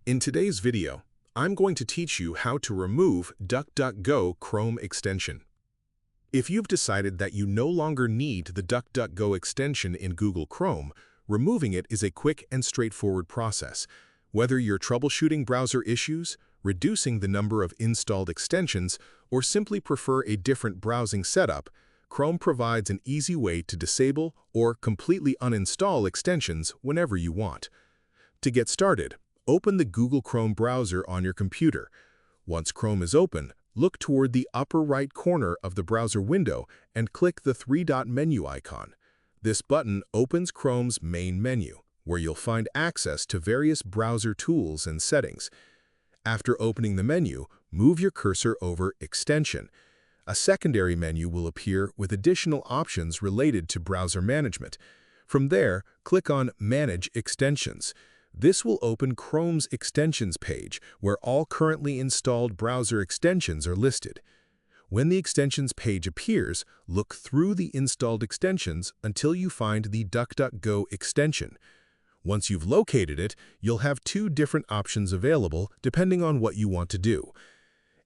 In today's video, I'm going to teach you how to remove DuckDuckGo Chrome extension. If you've decided that you no longer need the DuckDuckGo extension in Google Chrome, removing it is a quick and straightforward process. Whether you're troubleshooting browser issues, reducing the number of installed extensions, or simply prefer a different browsing setup, Chrome provides an easy way to disable or completely uninstall extensions whenever you want. To get started, open the Google Chrome browser on your computer. Once Chrome is open, look toward the upper right corner of the browser window and click the three-dot menu icon. This button opens Chrome's main menu, where you'll find access to various browser tools and settings. After opening the menu, move your cursor over Extension. A secondary menu will appear with additional options related to browser management. From there, click on Manage Extensions. This will open Chrome's Extensions page, where all currently installed browser extensions are listed. When the Extensions page appears, look through the installed extensions until you find the DuckDuckGo extension. Once you've located it, you'll have two different options available depending on what you want to do.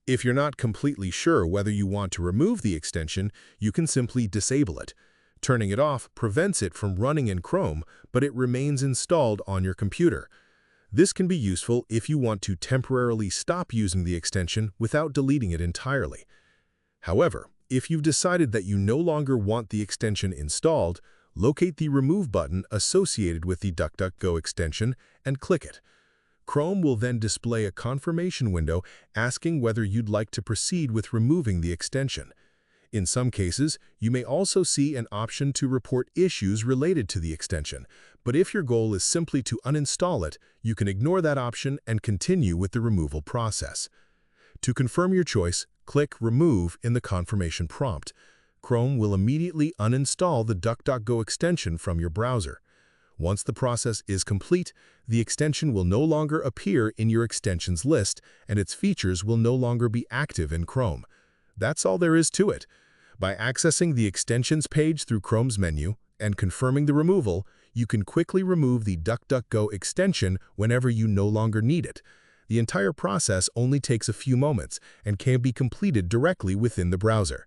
If you're not completely sure whether you want to remove the extension, you can simply disable it. Turning it off prevents it from running in Chrome, but it remains installed on your computer. This can be useful if you want to temporarily stop using the extension without deleting it entirely. However, if you've decided that you no longer want the extension installed, locate the Remove button associated with the DuckDuckGo extension and click it. Chrome will then display a confirmation window asking whether you'd like to proceed with removing the extension. In some cases, you may also see an option to report issues related to the extension, but if your goal is simply to uninstall it, you can ignore that option and continue with the removal process. To confirm your choice, click Remove in the confirmation prompt. Chrome will immediately uninstall the DuckDuckGo extension from your browser. Once the process is complete, the extension will no longer appear in your extensions list, and its features will no longer be active in Chrome. That's all there is to it. By accessing the Extensions page through Chrome's menu and confirming the removal, you can quickly remove the DuckDuckGo extension whenever you no longer need it. The entire process only takes a few moments and can be completed directly within the browser.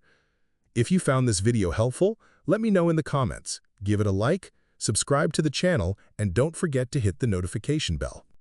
If you found this video helpful, let me know in the comments. Give it a like, subscribe to the channel, and don't forget to hit the notification bell.